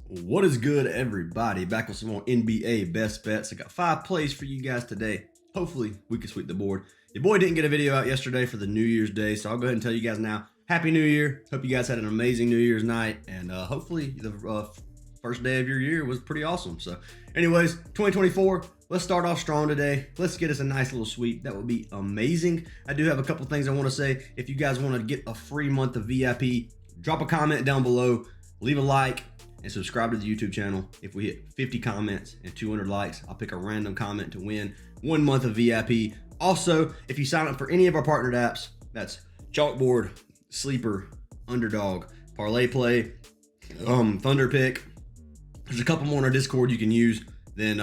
What is good, everybody? Back with some more NBA best bets. I got 5 plays for you guys today. Hopefully, we can sweep the board. Your boy didn't get a video out yesterday for the New Year's Day, so I'll go ahead and tell you guys now. Happy New Year. Hope you guys had an amazing New Year's night, and hopefully the first day of your year was pretty awesome. So anyways, 2024, let's start off strong today. Let's get us a nice little sweep. That would be amazing. I do have a couple things I want to say. If you guys want to get a free month of VIP, drop a comment down below, leave a like, and subscribe to the YouTube channel. If we hit 50 comments and 200 likes, I'll pick a random comment to win 1 month of VIP. Also, if you sign up for any of our partnered apps, that's Chalkboard, Sleeper, Underdog, Parlay Play, Thunder Pick. There's a couple more in our Discord you can use. Then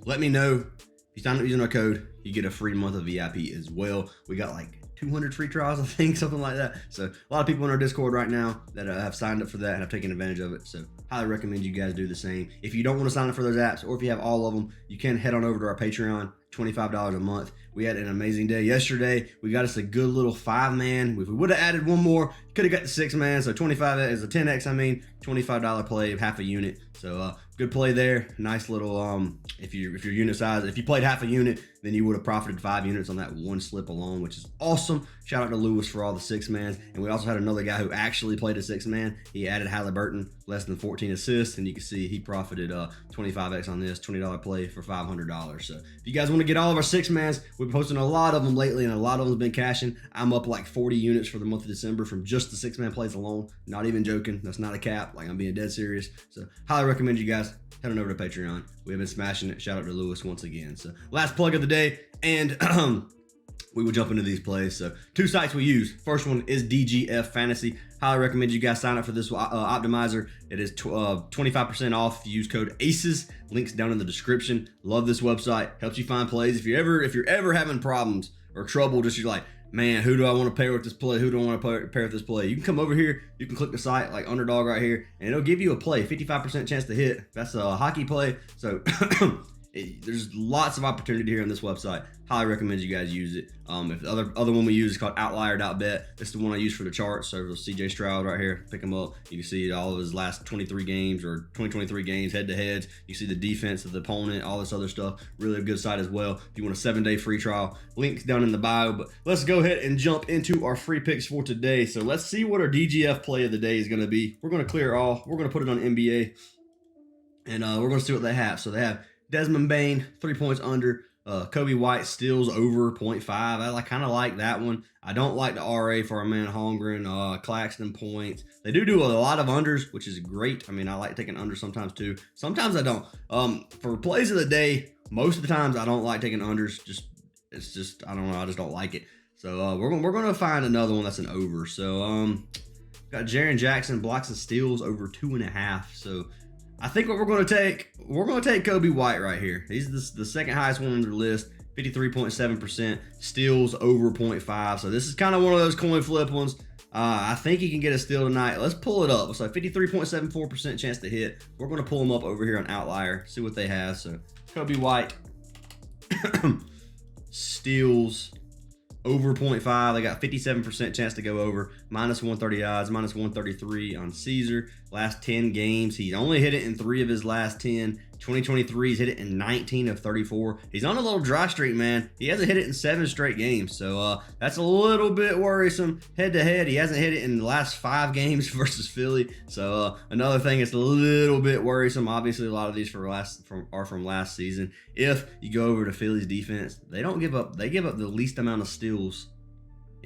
let me know. If you sign up using our code, you get a free month of VIP as well. We got like 200 free trials, I think, something like that. So a lot of people in our Discord right now that have signed up for that and have taken advantage of it. So highly recommend you guys do the same. If you don't want to sign up for those apps, or if you have all of them, you can head on over to our Patreon. $25 a month. We had an amazing day yesterday. We got us a good little 5-man. If we would have added one more, could have got the 6-man. So 25 is a 10x. $25 play of half a unit. So good play there. Nice little if your unit size, if you played half a unit, then you would have profited 5 units on that one slip alone, which is awesome. Shout out to Lewis for all the 6-mans. And we also had another guy who actually played a 6-man. He added Halliburton, less than 14 assists, and you can see he profited 25x on this $20 play for $500. So if you guys want to get all of our 6-mans, we've been posting a lot of them lately, and a lot of them have been cashing. I'm up like 40 units for the month of December from just the 6-man plays alone. Not even joking. That's not a cap. Like, I'm being dead serious. So highly recommend you guys head on over to Patreon. We have been smashing it. Shout out to Lewis once again. So last plug of the day, and we will jump into these plays. So 2 sites we use. First one is DGF Fantasy. Highly recommend you guys sign up for this optimizer. It is 25% off if you use code ACES. Links down in the description. Love this website. Helps you find plays. If you're ever having problems or trouble, just you're like, man, who do I want to pair with this play? Who do I want to pair with this play? You can come over here. You can click the site like Underdog right here, and it'll give you a play. 55% chance to hit. That's a hockey play. So there's lots of opportunity here on this website. Highly recommend you guys use it. If the other one we use is called OUTLIER.bet. This is the one I use for the charts. So there's CJ Stroud right here. Pick him up. You can see all of his last 23 games or 2023 games head-to-heads. You see the defense of the opponent, all this other stuff. Really a good site as well. If you want a 7-day free trial, links down in the bio. But let's go ahead and jump into our free picks for today. So let's see what our DGF play of the day is going to be. We're going to clear all. We're going to put it on NBA, and we're going to see what they have. So they have Desmond Bane, 3 points under. Kobe White steals over 0.5. I kind of like that one. I don't like the RA for our man Holmgren. Claxton points. They do a lot of unders, which is great. I mean, I like taking unders sometimes too. Sometimes I don't. For plays of the day, most of the times I don't like taking unders. It's just I don't know. I just don't like it. So we're gonna find another one that's an over. So got Jaren Jackson blocks and steals over 2.5. So I think what we're going to take Kobe White right here. He's the second highest one on their list, 53.7%, steals over 0.5. So this is kind of one of those coin flip ones. I think he can get a steal tonight. Let's pull it up. So 53.74% chance to hit. We're going to pull him up over here on Outlier, see what they have. So Kobe White steals over 0.5. They got 57% chance to go over. Minus 130 odds, minus 133 on Caesar. Last 10 games, he's only hit it in 3 of his last 10. 2023, he's hit it in 19 of 34. He's on a little dry streak, man. He hasn't hit it in 7 straight games. So that's a little bit worrisome. Head to head, he hasn't hit it in the last 5 games versus Philly. So another thing that's a little bit worrisome. Obviously, a lot of these are from last season. If you go over to Philly's defense, they give up the least amount of steals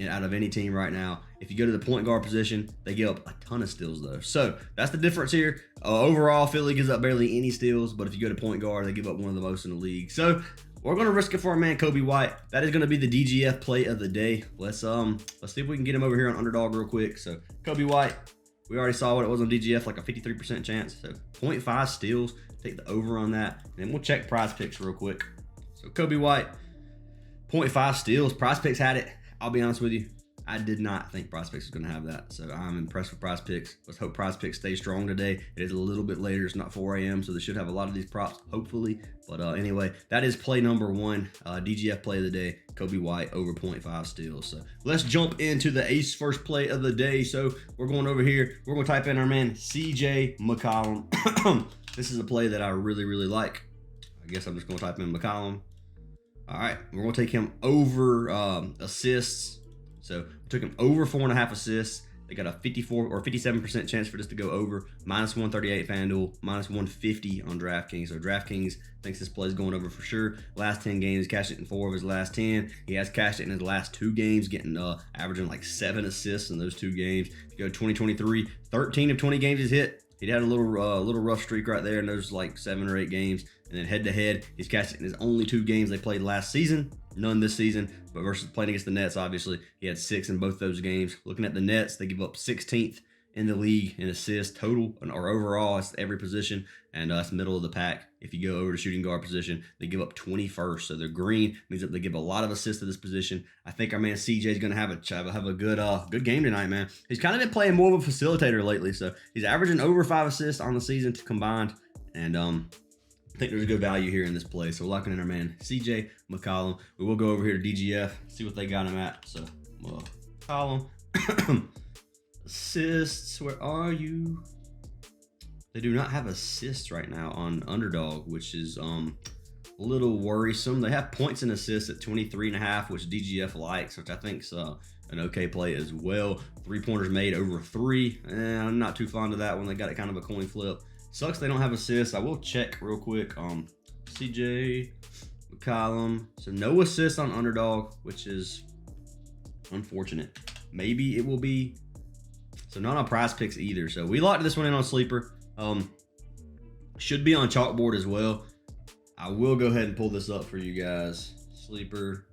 out of any team right now. If you go to the point guard position, they give up a ton of steals though. So that's the difference here. Overall, Philly gives up barely any steals, but if you go to point guard, they give up one of the most in the league. So we're going to risk it for our man Kobe White. That is going to be the DGF play of the day. Let's see if we can get him over here on Underdog real quick. So Kobe White, we already saw what it was on DGF, like a 53% chance. So 0.5 steals, take the over on that. And then we'll check Prizepicks real quick. So Kobe White, 0.5 steals. Prizepicks had it. I'll be honest with you, I did not think Prizepicks was going to have that, so I'm impressed with Prizepicks. Let's hope Prizepicks stay strong today. It is a little bit later. It's not 4 a.m., so they should have a lot of these props, hopefully. But anyway, that is play number 1, DGF play of the day, Kobe White over 0.5 steals. So let's jump into the ace first play of the day. So we're going over here. We're going to type in our man CJ McCollum. This is a play that I really, really like. I guess I'm just going to type in McCollum. All right, we're going to take him over assists. So we took him over 4.5 assists. They got a 54 or 57% chance for this to go over. -138 FanDuel, -150 on DraftKings. So DraftKings thinks this play is going over for sure. Last 10 games, cashed it in 4 of his last 10. He has cashed it in his last 2 games, getting averaging like 7 assists in those 2 games. If you go 2023, 13 of 20 games he's hit. He had a little rough streak right there in those like 7 or 8 games. And then head to head, he's cashed it in his only 2 games they played last season. None this season, but versus playing against the Nets, obviously, he had 6 in both those games. Looking at the Nets, they give up 16th in the league in assists total or overall. It's every position, and that's middle of the pack. If you go over to shooting guard position, they give up 21st. So they're green, means that they give a lot of assists to this position. I think our man CJ is going to have a good game tonight, man. He's kind of been playing more of a facilitator lately, so he's averaging over 5 assists on the season combined, and I think there's a good value here in this play. So we're locking in our man CJ McCollum. We will go over here to DGF, see what they got him at. So McCollum. Assists, where are you? They do not have assists right now on Underdog, which is a little worrisome. They have points and assists at 23.5, which DGF likes, which I think is an okay play as well. 3-pointers made over 3. I'm not too fond of that one. They got it kind of a coin flip. Sucks they don't have assists. I will check real quick. CJ McCollum. So no assists on Underdog, which is unfortunate. Maybe it will be. So not on Prizepicks either. So we locked this one in on Sleeper. Should be on Chalkboard as well. I will go ahead and pull this up for you guys. Sleeper.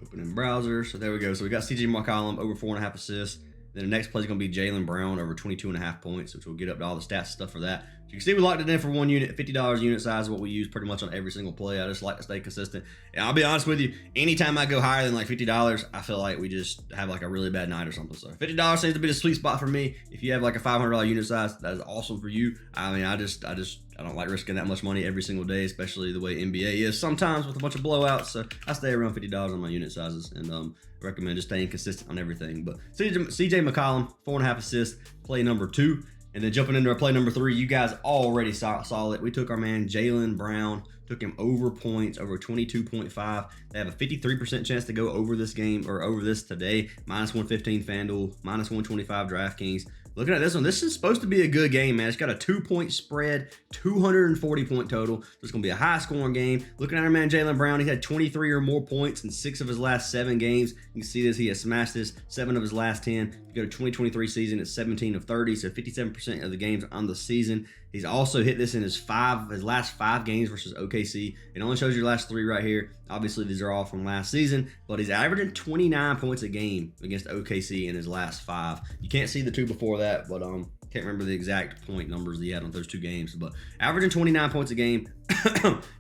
Open in browser. So there we go. So we got CJ McCollum over 4.5 assists. Then the next play is going to be Jaylen Brown over 22.5 points, which will get up to all the stats stuff for that. So you can see we locked it in for 1 unit. $50 unit size is what we use pretty much on every single play. I just like to stay consistent. And I'll be honest with you, anytime I go higher than like $50, I feel like we just have like a really bad night or something. So $50 seems to be the sweet spot for me. If you have like a $500 unit size, that is awesome for you. I mean, I don't like risking that much money every single day, especially the way NBA is sometimes with a bunch of blowouts. So I stay around $50 on my unit sizes, and recommend just staying consistent on everything. But CJ McCollum, 4.5 assists, play number 2. And then jumping into our play number 3, you guys already saw it. We took our man Jaylen Brown, took him over points, over 22.5. They have a 53% chance to go over this game, or over this today. -115 FanDuel, -125 DraftKings. Looking at this one, this is supposed to be a good game, man. It's got a 2-point spread, 240-point total. So it's going to be a high-scoring game. Looking at our man Jaylen Brown, he had 23 or more points in 6 of his last 7 games. You can see this. He has smashed this 7 of his last 10. If you go to 2023 season, it's 17 of 30, so 57% of the games on the season. He's also hit this in his last 5 games versus OKC. It only shows your last 3 right here. Obviously, these are all from last season, but he's averaging 29 points a game against OKC in his last 5. You can't see the 2 before that, but can't remember the exact point numbers he had on those 2 games, but averaging 29 points a game.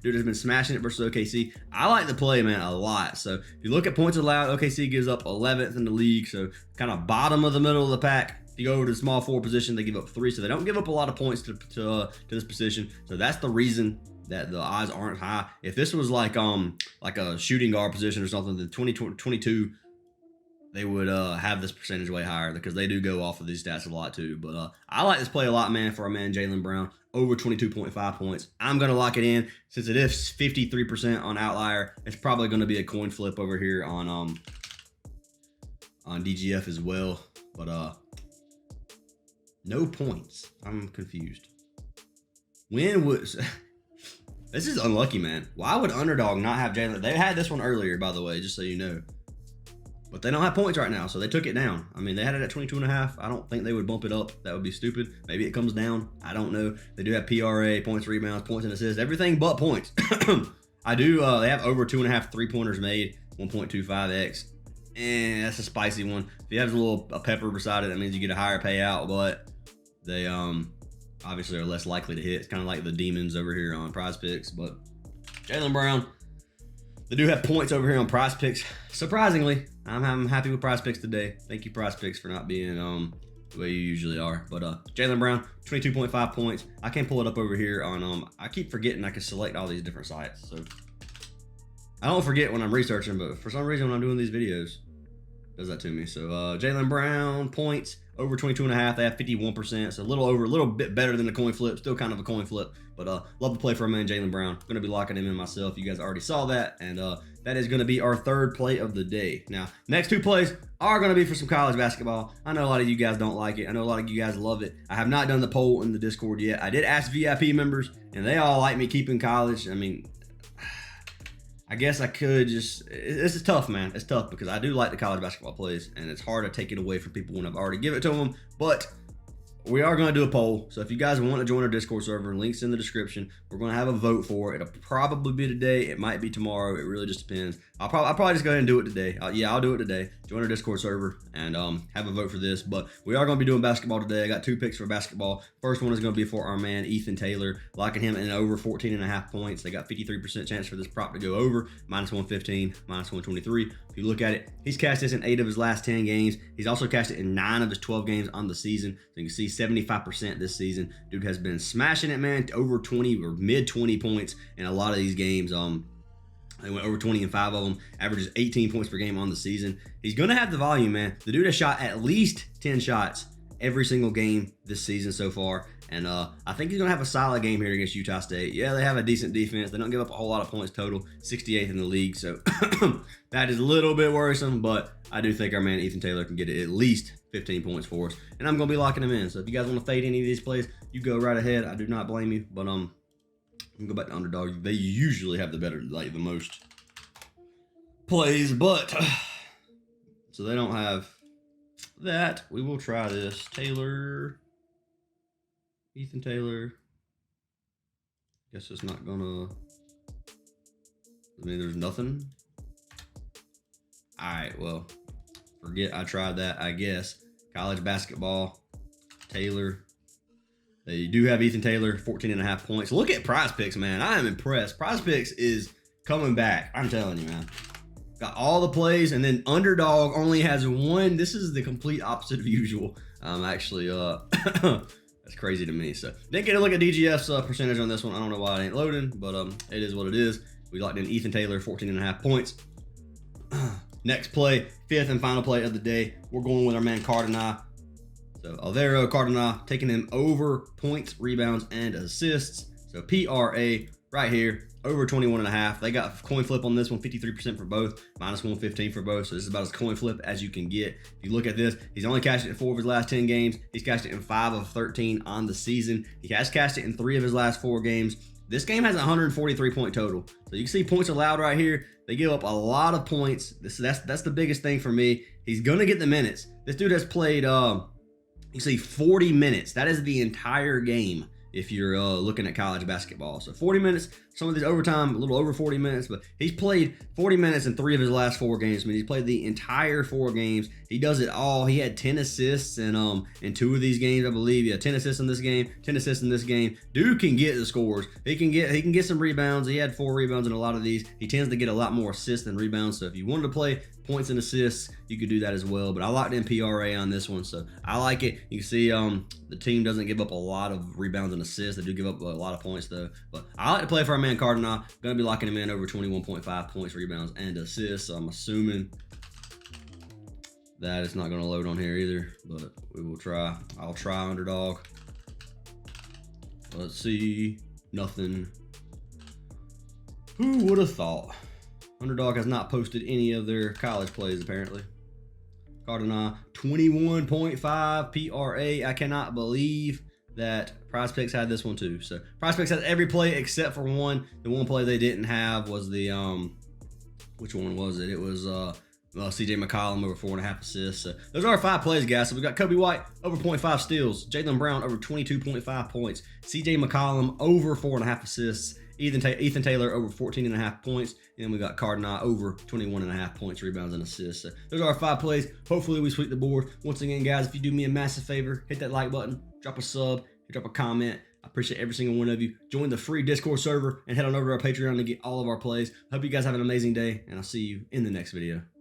Dude has been smashing it versus OKC. I like the play, man, a lot. So if you look at points allowed, OKC gives up 11th in the league, so kind of bottom of the middle of the pack. If you go over to the small forward position, they give up 3, so they don't give up a lot of points to this position. So that's the reason that the odds aren't high. If this was like a shooting guard position or something, then 2022 they would have this percentage way higher, because they do go off of these stats a lot too. But I like this play a lot, man, for our man Jaylen Brown, over 22.5 points. I'm going to lock it in. Since it is 53% on OUTLIER, it's probably going to be a coin flip over here on DGF as well. But no points. I'm confused. When would... This is unlucky, man. Why would Underdog not have Jaylen? They had this one earlier, by the way, just so you know. But they don't have points right now, so they took it down. I mean, they had it at 22.5. I don't think they would bump it up. That would be stupid. Maybe it comes down. I don't know. They do have PRA, points, rebounds, points and assists, everything but points. They have over 2.5 3-pointers made, 1.25x. And that's a spicy one. If you have a pepper beside it, that means you get a higher payout, but they obviously are less likely to hit. It's kind of like the demons over here on Prizepicks. But Jaylen Brown, They do have points over here on Prizepicks. Surprisingly, I'm happy with Prizepicks today. Thank you, Prizepicks, for not being the way you usually are. But Jaylen Brown, 22.5 points. I can't pull it up over here on I keep forgetting I can select all these different sites. So I don't forget when I'm researching, but for some reason when I'm doing these videos, it does that to me. So Jaylen Brown points over 22.5. They have 51%, so a little bit better than the coin flip. Still kind of a coin flip, but love to play for a man, Jaylen Brown. Going to be locking him in myself. You guys already saw that, and that is going to be our third play of the day. Now, next two plays are going to be for some college basketball. I know a lot of you guys don't like it. I know a lot of you guys love it. I have not done the poll in the Discord yet. I did ask VIP members, and they all like me keeping college. I mean, I guess I could just, this is tough, man. It's tough because I do like the college basketball plays, and it's hard to take it away from people when I've already given it to them. But we are going to do a poll. So if you guys want to join our Discord server, links in the description. We're going to have a vote for it. It'll probably be today. It might be tomorrow. It really just depends. I'll probably just go ahead and do it today. Yeah, I'll do it today. Join our Discord server and have a vote for this. But we are going to be doing basketball today. I got two picks for basketball. First one is going to be for our man, Ethan Taylor. Locking him in over 14.5 points. They got 53% chance for this prop to go over. -115, -123. If you look at it, he's cashed this in 8 of his last 10 games. He's also cashed it in 9 of his 12 games on the season. So you can see 75% this season. Dude has been smashing it, man. Over 20 or mid 20 points in a lot of these games. He went over 20 in 5 of them, averages 18 points per game on the season. He's going to have the volume, man. The dude has shot at least 10 shots every single game this season so far. And I think he's going to have a solid game here against Utah State. Yeah, they have a decent defense. They don't give up a whole lot of points total, 68th in the league. So that is a little bit worrisome, but I do think our man Ethan Taylor can get at least 15 points for us. And I'm going to be locking him in. So if you guys want to fade any of these plays, you go right ahead. I do not blame you, but I'm going to go back to Underdog. They usually have the better, like the most plays, but so they don't have that. We will try this. Taylor, Ethan Taylor. Guess it's not gonna, I mean, there's nothing. All right, well, forget I tried that, I guess. College basketball, Taylor. They do have Ethan Taylor, 14.5 points. Look at Prizepicks, man. I am impressed. Prizepicks is coming back. I'm telling you, man. Got all the plays, and then Underdog only has one. This is the complete opposite of usual. Actually, that's crazy to me. So didn't get a look at DGF's percentage on this one. I don't know why it ain't loading, but it is what it is. We locked in Ethan Taylor, 14.5 points. Next play, 5th and final play of the day. We're going with our man Cardinal. So Alvaro Cardinal taking him over points, rebounds, and assists. So PRA right here, over 21.5. They got coin flip on this one, 53% for both, -115 for both. So this is about as coin flip as you can get. If you look at this, he's only cashed it in 4 of his last 10 games. He's cashed it in 5 of 13 on the season. He has cashed it in 3 of his last 4 games. This game has a 143 point total. So you can see points allowed right here. They give up a lot of points. That's the biggest thing for me. He's gonna get the minutes. This dude has played you see 40 minutes. That is the entire game if you're looking at college basketball. So 40 minutes, some of these overtime, a little over 40 minutes, but he's played 40 minutes in 3 of his last 4 games. I mean, he's played the entire 4 games. He does it all. He had 10 assists in 2 of these games, I believe. Yeah, 10 assists in this game, 10 assists in this game. Dude can get the scores. He can get some rebounds. He had 4 rebounds in a lot of these. He tends to get a lot more assists than rebounds. So if you wanted to play points and assists, you could do that as well. But I locked in PRA on this one, so I like it. You can see the team doesn't give up a lot of rebounds and assists. They do give up a lot of points though. But I like to play for our man Cardinal. Gonna be locking him in over 21.5 points, rebounds, and assists. So I'm assuming that it's not gonna load on here either, but we will try. I'll try Underdog. Let's see. Nothing. Who would have thought? Underdog has not posted any of their college plays, apparently. Cardinal, 21.5 PRA. I cannot believe that Prizepicks had this one too. So Prizepicks has every play except for one. The one play they didn't have was the, which one was it? It was CJ McCollum over 4.5 assists. So those are our 5 plays, guys. So we got Kobe White over 0.5 steals. Jaylen Brown over 22.5 points. CJ McCollum over 4.5 assists. Ethan Taylor over 14.5 points. And then we got Cardinal over 21.5 points, rebounds, and assists. So those are our 5 plays. Hopefully we sweep the board. Once again, guys, if you do me a massive favor, hit that like button, drop a sub, drop a comment. I Appreciate every single one of you. Join the free Discord server and head on over to our Patreon to get all of our plays. Hope you guys have an amazing day, and I'll see you in the next video.